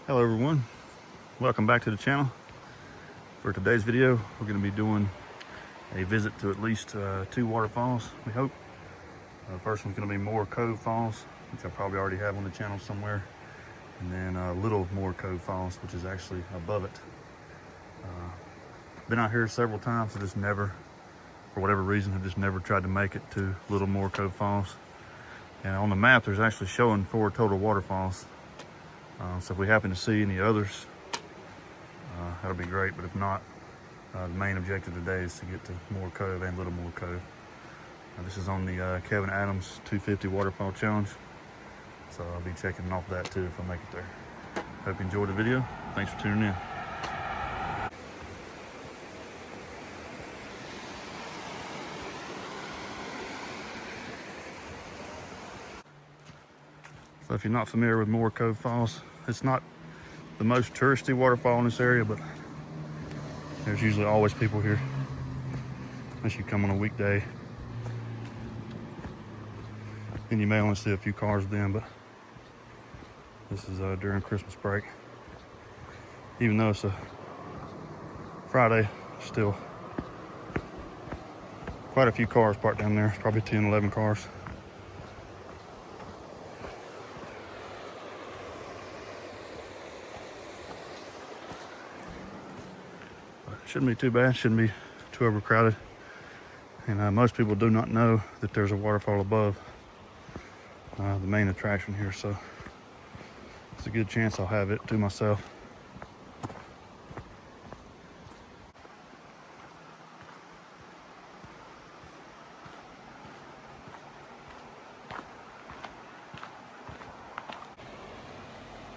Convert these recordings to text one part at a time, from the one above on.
Hello everyone, welcome back to the channel. For today's video, we're going to be doing a visit to at least 2 waterfalls, we hope. The first one's going to be More Cove Falls, which I probably already have on the channel somewhere. And then Little More Cove Falls, which is actually above it. Been out here several times, I just never, for whatever reason, I've just never tried to make it to Little More Cove Falls. And on the map, there's actually showing 4 total waterfalls. So if we happen to see any others, that'll be great. But if not, the main objective today is to get to More Cove and Little More Cove. This is on the Kevin Adams 250 Waterfall Challenge. So I'll be checking off that too if I make it there. Hope you enjoyed the video. Thanks for tuning in. So if you're not familiar with More Cove Falls, it's not the most touristy waterfall in this area, but there's usually always people here, unless you come on a weekday. And you may only see a few cars then, but this is during Christmas break. Even though it's a Friday, still quite a few cars parked down there, probably 10, 11 cars. Shouldn't be too bad, shouldn't be too overcrowded. And most people do not know that there's a waterfall above the main attraction here, so it's a good chance I'll have it to myself.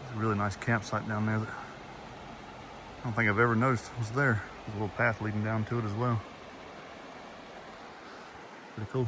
There's a really nice campsite down there that I don't think I've ever noticed was there. There's a little path leading down to it as well. Pretty cool.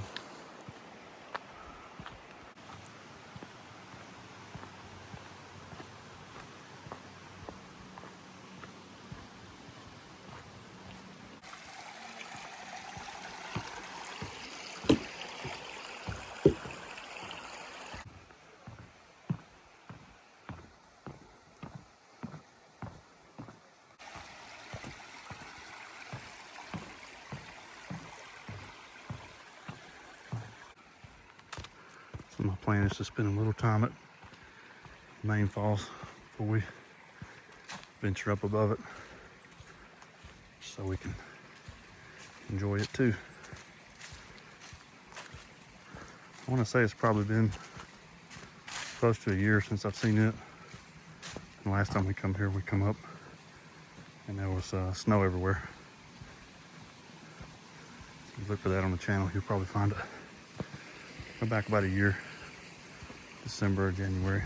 So my plan is to spend a little time at main falls before we venture up above it, so we can enjoy it too. I want to say it's probably been close to a year since I've seen it. And last time we come here, we come up and there was snow everywhere. If you look for that on the channel, you'll probably find it. Go back about a year, December or January.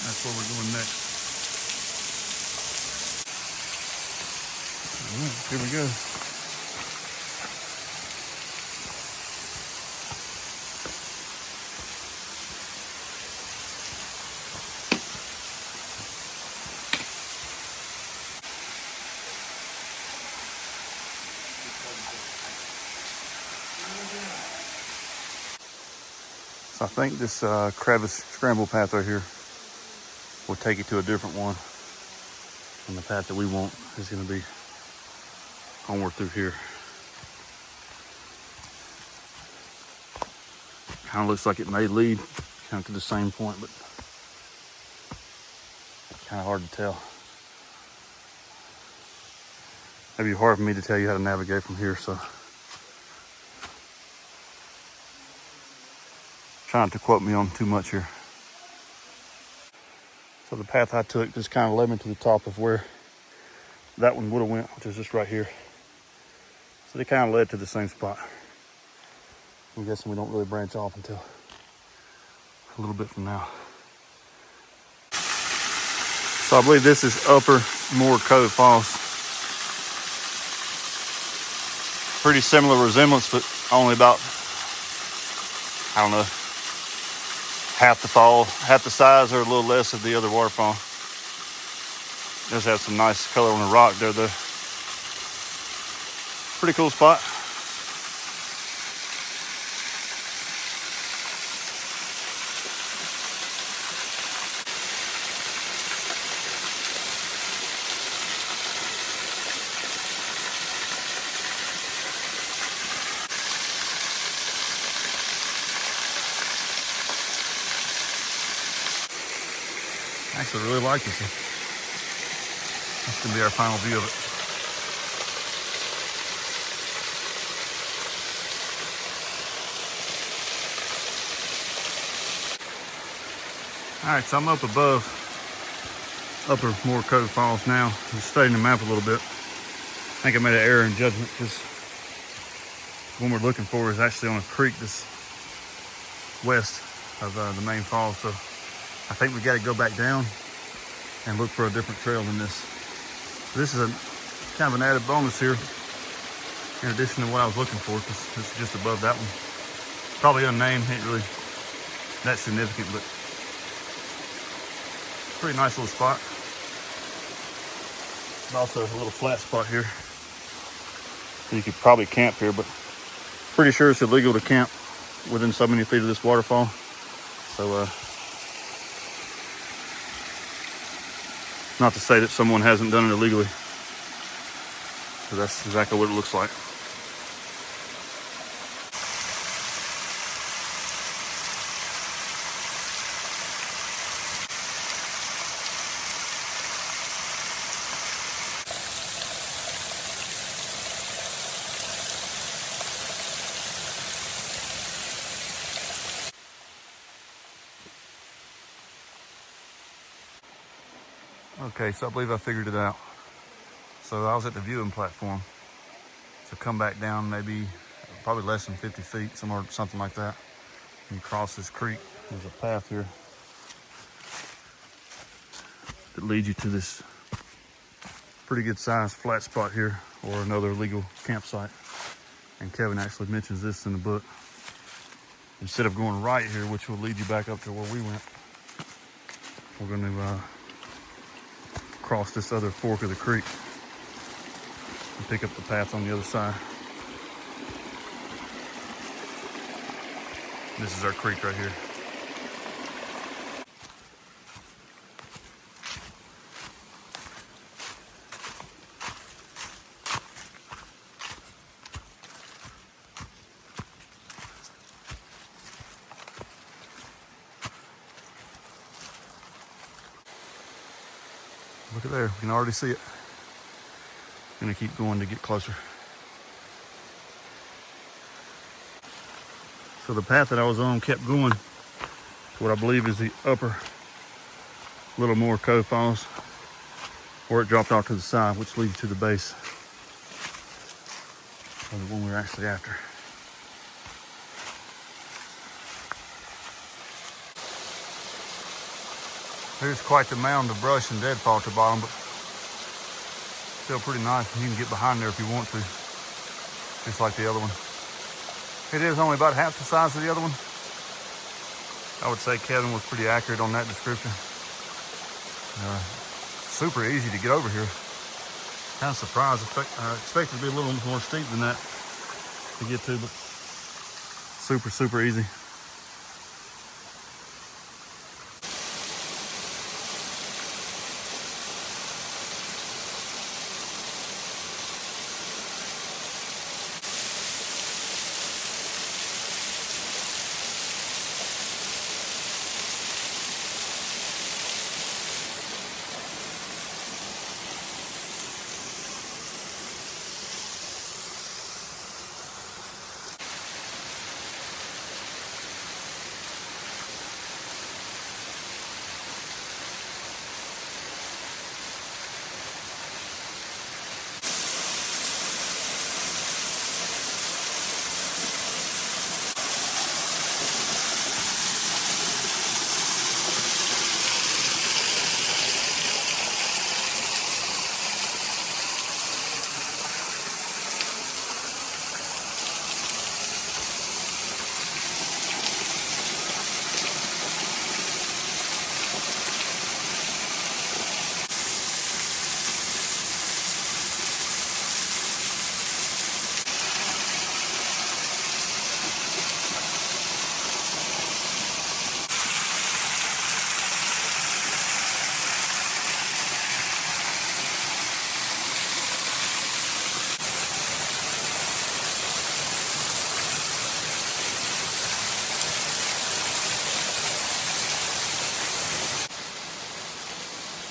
That's where we're going next. All right, here we go. So I think this crevice scramble path right here will take you to a different one. And the path that we want is going to be onward through here. Kind of looks like it may lead kind of to the same point, but kind of hard to tell. It'd be hard for me to tell you how to navigate from here, so try not to quote me on too much here. So the path I took just kind of led me to the top of where that one would have went, which is just right here. So they kind of led to the same spot. I'm guessing we don't really branch off until a little bit from now. So I believe this is Upper Moore Cove Falls. Pretty similar resemblance, but only about, I don't know, half the size or a little less of the other waterfall. Does have some nice color on the rock there though. Pretty cool spot. I actually really like this one. This can be our final view of it. All right, so I'm up above Upper Moore Cove Falls now. Just studying the map a little bit. I think I made an error in judgment because one we're looking for is actually on a creek that's west of the main falls. So I think we got to go back down and look for a different trail than this. This is a kind of an added bonus here in addition to what I was looking for, because this is just above that one. Probably unnamed, ain't really that significant, but pretty nice little spot. And also a little flat spot here. You could probably camp here, but pretty sure it's illegal to camp within so many feet of this waterfall. So not to say that someone hasn't done it illegally, but that's exactly what it looks like. Okay, so I believe I figured it out. So I was at the viewing platform. So come back down maybe probably less than 50 feet, something like that. And you cross this creek. There's a path here that leads you to this pretty good sized flat spot here, or another legal campsite. And Kevin actually mentions this in the book. Instead of going right here, which will lead you back up to where we went, we're going to cross this other fork of the creek and pick up the path on the other side. This is our creek right here. Look at there, you can already see it. I'm gonna keep going to get closer. So the path that I was on kept going to what I believe is the Upper Little Moore Cove Falls, where it dropped off to the side, which leads to the base of the one we were actually after. There's quite the mound of brush and deadfall at the bottom, but still pretty nice. You can get behind there if you want to, just like the other one. It is only about half the size of the other one. I would say Kevin was pretty accurate on that description. Super easy to get over here. Kind of surprised. I expected it to be a little more steep than that to get to, but super easy.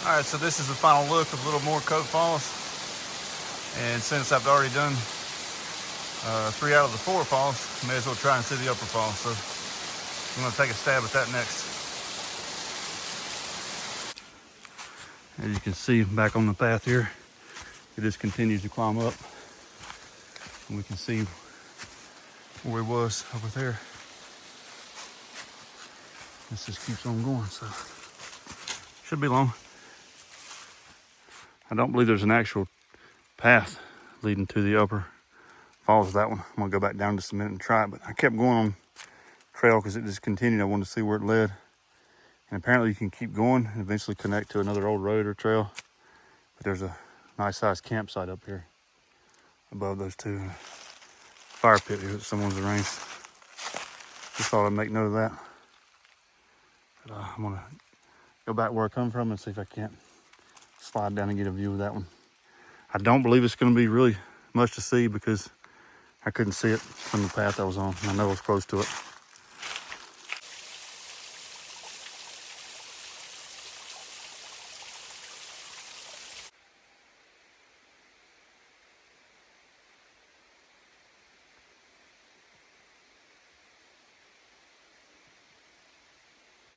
All right, so this is the final look of Little More Cove Falls. And since I've already done 3 out of the 4 falls, may as well try and see the upper falls. So I'm gonna take a stab at that next. As you can see back on the path here, it just continues to climb up. And we can see where it was over there. This just keeps on going, so should be long. I don't believe there's an actual path leading to the upper falls of that one. I'm gonna go back down just a minute and try it, but I kept going on trail because it just continued. I wanted to see where it led. And apparently you can keep going and eventually connect to another old road or trail. But there's a nice sized campsite up here above those two. Fire pit here that someone's arranged. Just thought I'd make note of that. But I'm gonna go back where I come from and see if I can't slide down and get a view of that one. I don't believe it's gonna be really much to see because I couldn't see it from the path I was on. And I know I was close to it.